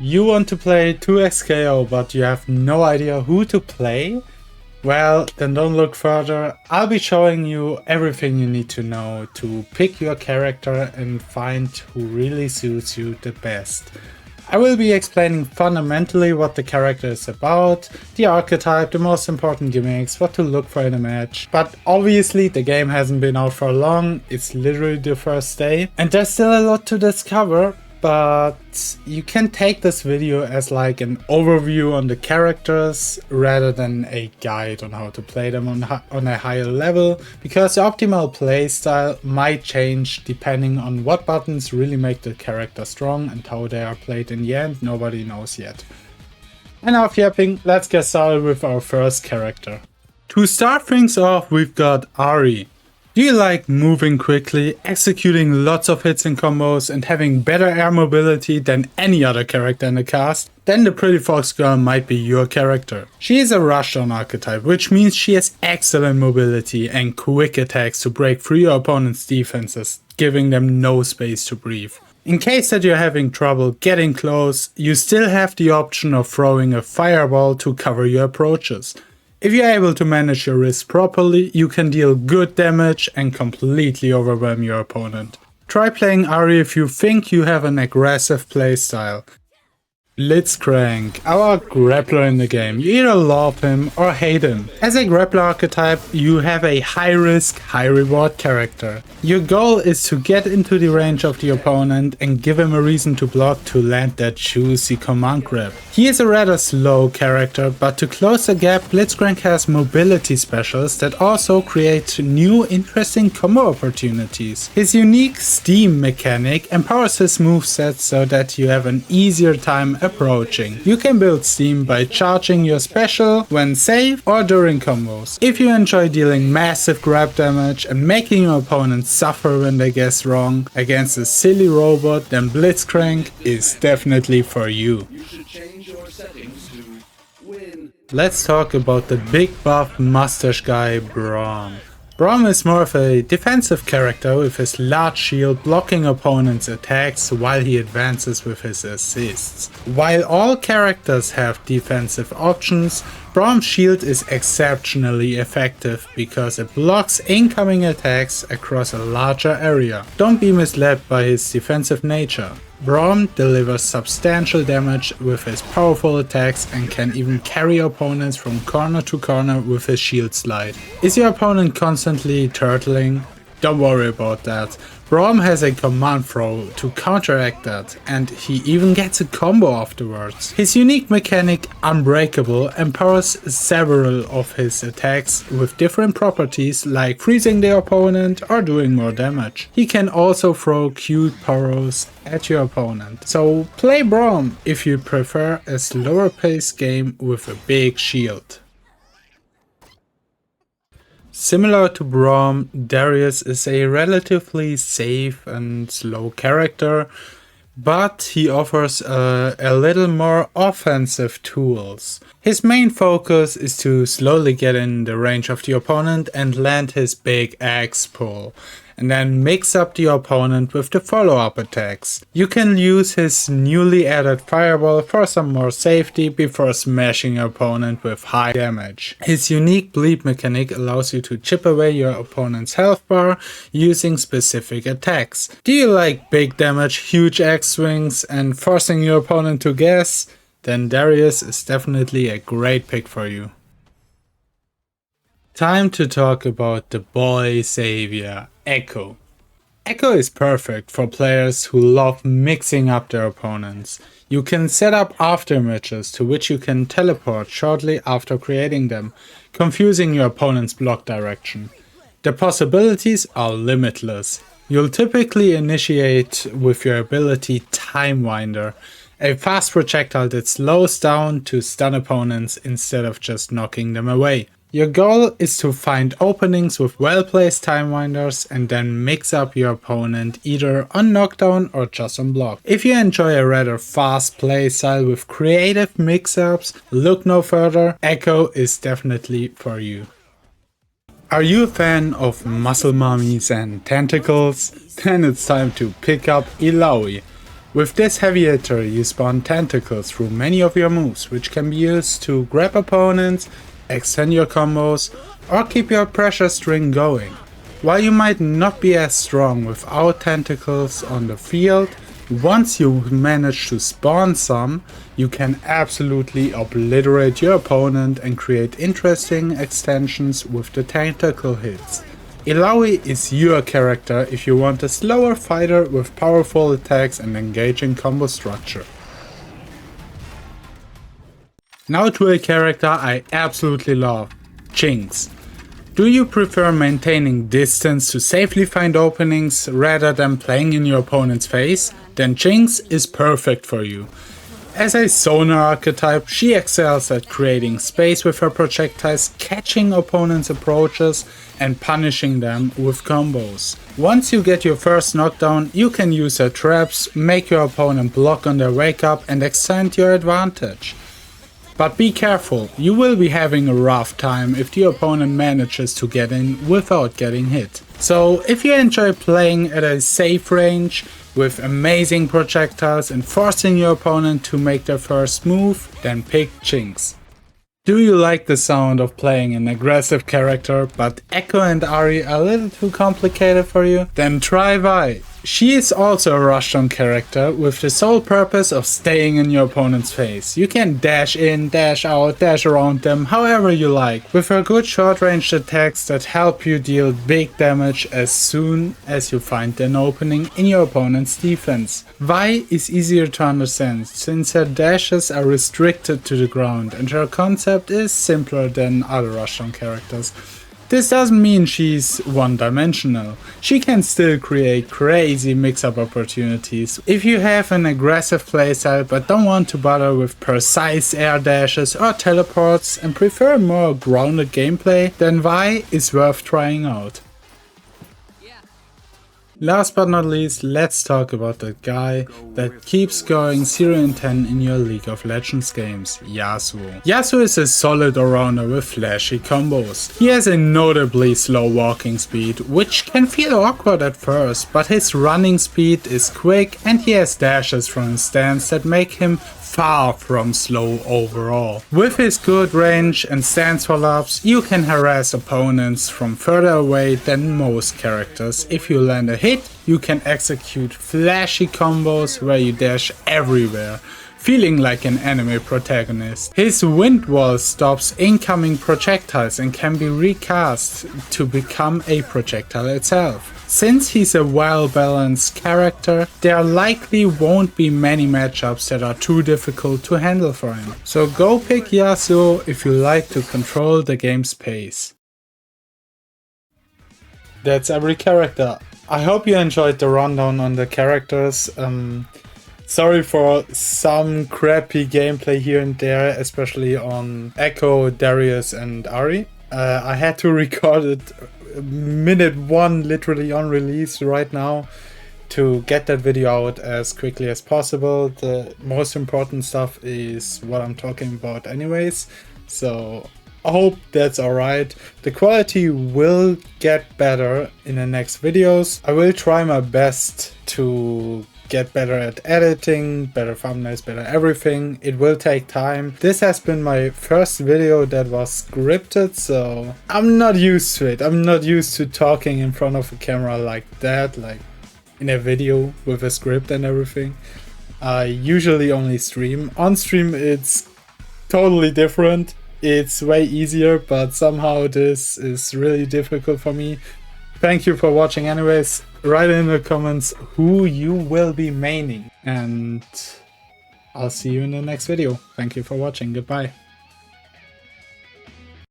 You want to play 2xKO but you have no idea who to play? Well, then don't look further. I'll be showing you everything you need to know to pick your character and find who really suits you the best. I will be explaining fundamentally what the character is about, the archetype, the most important gimmicks, what to look for in a match. But obviously the game hasn't been out for long, it's literally the first day, and there's still a lot to discover. But you can take this video as like an overview on the characters rather than a guide on how to play them on a higher level, because the optimal playstyle might change depending on what buttons really make the character strong, and how they are played in the end nobody knows yet. Enough yapping, let's get started with our first character. To start things off, we've got Ahri. Do you like moving quickly, executing lots of hits and combos, and having better air mobility than any other character in the cast? Then the Pretty Fox Girl might be your character. She is a rushdown archetype, which means she has excellent mobility and quick attacks to break through your opponent's defenses, giving them no space to breathe. In case that you're having trouble getting close, you still have the option of throwing a fireball to cover your approaches. If you're able to manage your risk properly, you can deal good damage and completely overwhelm your opponent. Try playing Ahri if you think you have an aggressive playstyle. Blitzcrank, our grappler in the game. You either love him or hate him. As a grappler archetype, you have a high risk, high reward character. Your goal is to get into the range of the opponent and give him a reason to block to land that juicy command grab. He is a rather slow character, but to close the gap, Blitzcrank has mobility specials that also create new interesting combo opportunities. His unique steam mechanic empowers his moveset so that you have an easier time approaching. You can build steam by charging your special when safe or during combos. If you enjoy dealing massive grab damage and making your opponents suffer when they guess wrong against a silly robot, then Blitzcrank is definitely for you. Let's talk about the big buff mustache guy Braum. Braum is more of a defensive character with his large shield blocking opponents' attacks while he advances with his assists. While all characters have defensive options, Braum's shield is exceptionally effective because it blocks incoming attacks across a larger area. Don't be misled by his defensive nature. Braum delivers substantial damage with his powerful attacks and can even carry opponents from corner to corner with his shield slide. Is your opponent constantly turtling? Don't worry about that. Braum has a command throw to counteract that, and he even gets a combo afterwards. His unique mechanic Unbreakable empowers several of his attacks with different properties like freezing the opponent or doing more damage. He can also throw cute poros at your opponent. So play Braum if you prefer a slower paced game with a big shield. Similar to Braum, Darius is a relatively safe and slow character, but he offers a little more offensive tools. His main focus is to slowly get in the range of the opponent and land his big axe pull, and then mix up the opponent with the follow-up attacks. You can use his newly added fireball for some more safety before smashing your opponent with high damage. His unique bleed mechanic allows you to chip away your opponent's health bar using specific attacks. Do you like big damage, huge axe swings and forcing your opponent to guess? Then Darius is definitely a great pick for you. Time to talk about the boy savior, Ekko. Ekko is perfect for players who love mixing up their opponents. You can set up aftermatches to which you can teleport shortly after creating them, confusing your opponent's block direction. The possibilities are limitless. You'll typically initiate with your ability Time Winder, a fast projectile that slows down to stun opponents instead of just knocking them away. Your goal is to find openings with well-placed time winders and then mix up your opponent either on knockdown or just on block. If you enjoy a rather fast playstyle with creative mix-ups, look no further, Ekko is definitely for you. Are you a fan of muscle mummies and tentacles? Then it's time to pick up Illaoi. With this heavy hitter you spawn tentacles through many of your moves, which can be used to grab opponents, extend your combos, or keep your pressure string going. While you might not be as strong without tentacles on the field, once you manage to spawn some, you can absolutely obliterate your opponent and create interesting extensions with the tentacle hits. Illaoi is your character if you want a slower fighter with powerful attacks and engaging combo structure. Now to a character I absolutely love, Jinx. Do you prefer maintaining distance to safely find openings rather than playing in your opponent's face? Then Jinx is perfect for you. As a sonar archetype, she excels at creating space with her projectiles, catching opponents' approaches and punishing them with combos. Once you get your first knockdown, you can use her traps, make your opponent block on their wake up and extend your advantage. But be careful, you will be having a rough time if the opponent manages to get in without getting hit. So if you enjoy playing at a safe range with amazing projectiles and forcing your opponent to make their first move, then pick Jinx. Do you like the sound of playing an aggressive character but Ekko and Ahri are a little too complicated for you? Then try Vi. She is also a rush-on character with the sole purpose of staying in your opponent's face. You can dash in, dash out, dash around them, however you like, with her good short-range attacks that help you deal big damage as soon as you find an opening in your opponent's defense. Vi is easier to understand since her dashes are restricted to the ground and her concept is simpler than other rush-on characters. This doesn't mean she's one-dimensional. She can still create crazy mix-up opportunities. If you have an aggressive playstyle but don't want to bother with precise air dashes or teleports and prefer more grounded gameplay, then Vi is worth trying out. Last but not least, let's talk about the guy that keeps going 0-10 in your League of Legends games, Yasuo. Yasuo is a solid all-rounder with flashy combos. He has a notably slow walking speed, which can feel awkward at first, but his running speed is quick and he has dashes from his stance that make him far from slow overall. With his good range and stance follow-ups, you can harass opponents from further away than most characters. If you land a hit, you can execute flashy combos where you dash everywhere, feeling like an anime protagonist. His wind wall stops incoming projectiles and can be recast to become a projectile itself. Since he's a well-balanced character, there likely won't be many matchups that are too difficult to handle for him. So go pick Yasuo if you like to control the game's pace. That's every character. I hope you enjoyed the rundown on the characters. Sorry for some crappy gameplay here and there, especially on Ekko, Darius and Ahri. I had to record it minute 1 literally on release right now to get that video out as quickly as possible. The most important stuff is what I'm talking about anyways, so I hope that's alright. The quality will get better in the next videos. I will try my best to get better at editing, better thumbnails, better everything. It will take time. This has been my first video that was scripted, so I'm not used to it. I'm not used to talking in front of a camera like that, like in a video with a script and everything. I usually only stream. On stream it's totally different. It's way easier, but somehow this is really difficult for me. Thank you for watching anyways. Write in the comments who you will be maining, and I'll see you in the next video. Thank you for watching. Goodbye.